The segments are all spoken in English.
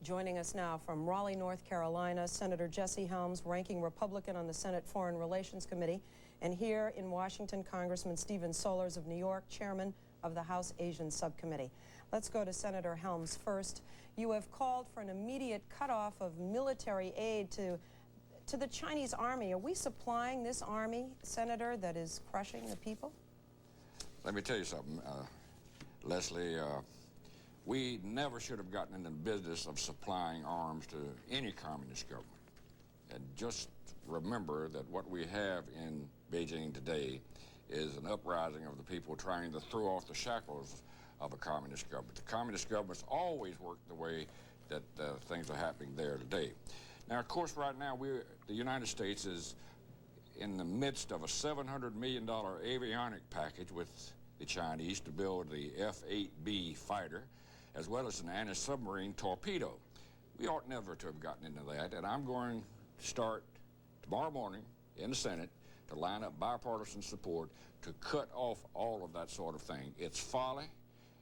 Joining us now from Raleigh, North Carolina, Senator Jesse Helms, ranking Republican on the Senate Foreign Relations Committee, and here in Washington, Congressman Stephen Sollers of New York, chairman of the House Asian Subcommittee. Let's go to Senator Helms first. You have called for an immediate cutoff of military aid to the Chinese army. Are we supplying this army, Senator, that is crushing the people? Let me tell you something, Leslie. We never should have gotten into the business of supplying arms to any communist government. And just remember that what we have in Beijing today is an uprising of the people trying to throw off the shackles of a communist government. The communist governments always work the way that things are happening there today. Now, of course, right now, the United States is in the midst of a $700 million avionic package with the Chinese to build the F-8B fighter, as well as an anti-submarine torpedo. We ought never to have gotten into that, and I'm going to start tomorrow morning in the Senate to line up bipartisan support to cut off all of that sort of thing. It's folly,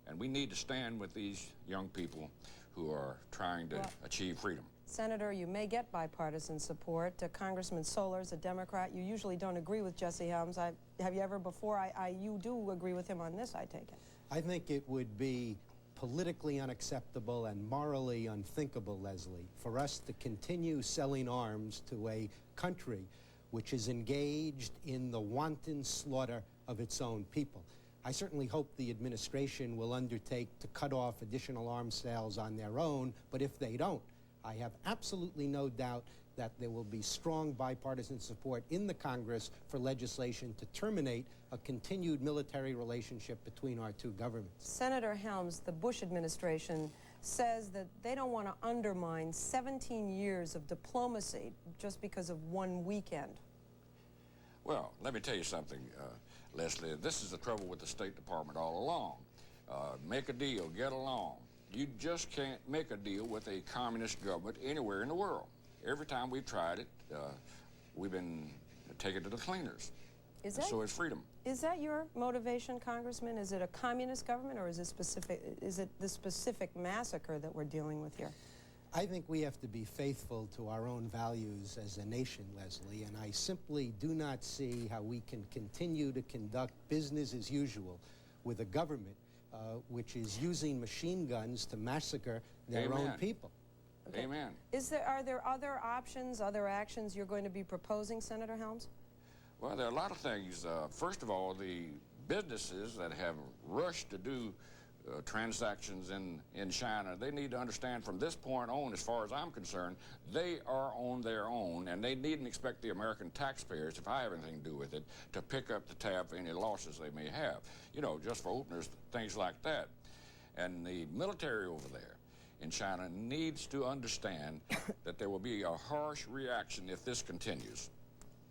and we need to stand with these young people who are trying to achieve freedom. Senator, you may get bipartisan support. Congressman Sollers, a Democrat, you usually don't agree with Jesse Helms. Have you ever before? You do agree with him on this, I take it. I think it would be politically unacceptable and morally unthinkable, Leslie, for us to continue selling arms to a country which is engaged in the wanton slaughter of its own people. I certainly hope the administration will undertake to cut off additional arms sales on their own, but if they don't, I have absolutely no doubt that there will be strong bipartisan support in the Congress for legislation to terminate a continued military relationship between our two governments. Senator Helms, the Bush administration says that they don't want to undermine 17 years of diplomacy just because of one weekend. Well, let me tell you something, Leslie. This is the trouble with the State Department all along. Make a deal, get along. You just can't make a deal with a communist government anywhere in the world. Every time we've tried it, we've been taken to the cleaners. So is freedom. Is that your motivation, Congressman? Is it a communist government, or is it the specific massacre that we're dealing with here? I think we have to be faithful to our own values as a nation, Leslie, and I simply do not see how we can continue to conduct business as usual with a government which is using machine guns to massacre their own people. Okay. Amen. Are there other options, other actions you're going to be proposing, Senator Helms? Well, there are a lot of things. First of all, the businesses that have rushed to do transactions in China, they need to understand from this point on, as far as I'm concerned, they are on their own, and they needn't expect the American taxpayers, if I have anything to do with it, to pick up the tab for any losses they may have. You know, just for openers, things like that. And the military over there in China needs to understand that there will be a harsh reaction if this continues.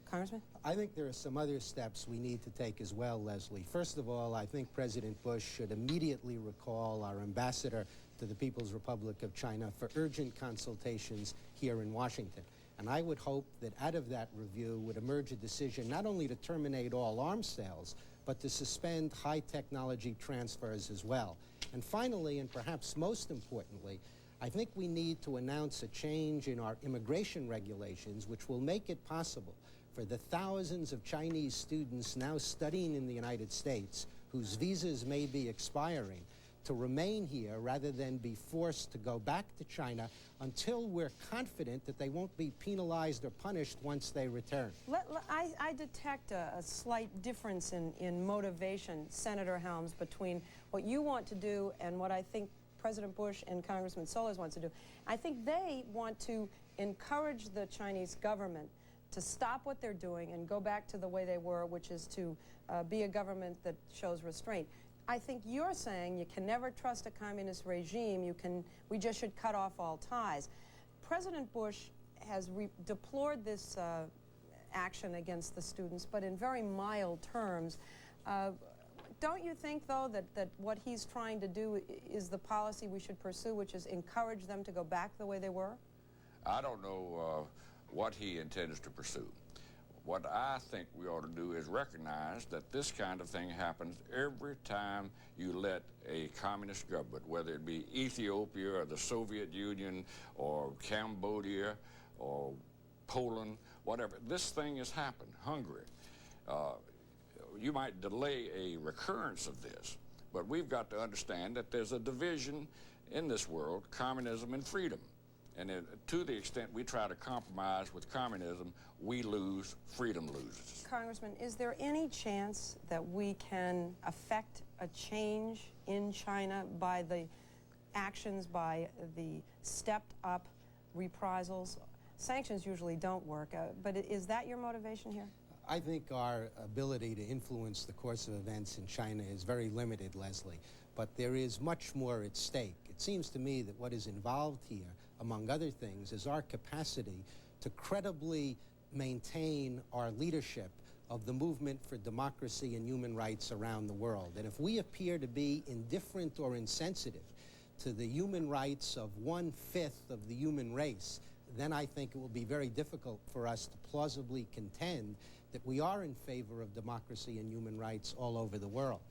Congressman? I think there are some other steps we need to take as well, Leslie. First of all, I think President Bush should immediately recall our ambassador to the People's Republic of China for urgent consultations here in Washington. And I would hope that out of that review would emerge a decision not only to terminate all arms sales, but to suspend high-technology transfers as well. And finally, and perhaps most importantly, I think we need to announce a change in our immigration regulations which will make it possible for the thousands of Chinese students now studying in the United States whose visas may be expiring to remain here rather than be forced to go back to China until we're confident that they won't be penalized or punished once they return. I detect a slight difference in motivation, Senator Helms, between what you want to do and what I think President Bush and Congressman Sollers wants to do. I think they want to encourage the Chinese government to stop what they're doing and go back to the way they were, which is to be a government that shows restraint. I think you're saying you can never trust a communist regime. We just should cut off all ties. President Bush has deplored this action against the students, but in very mild terms. Don't you think, though, that what he's trying to do is the policy we should pursue, which is encourage them to go back the way they were? I don't know what he intends to pursue. What I think we ought to do is recognize that this kind of thing happens every time you let a communist government, whether it be Ethiopia or the Soviet Union or Cambodia or Poland, whatever. This thing has happened. Hungary. You might delay a recurrence of this, but we've got to understand that there's a division in this world, communism and freedom. And to the extent we try to compromise with communism, we lose, freedom loses. Congressman, is there any chance that we can affect a change in China by the actions, by the stepped-up reprisals? Sanctions usually don't work, but is that your motivation here? I think our ability to influence the course of events in China is very limited, Leslie, but there is much more at stake. It seems to me that what is involved here, among other things, is our capacity to credibly maintain our leadership of the movement for democracy and human rights around the world. And if we appear to be indifferent or insensitive to the human rights of 1/5 of the human race, then I think it will be very difficult for us to plausibly contend that we are in favor of democracy and human rights all over the world.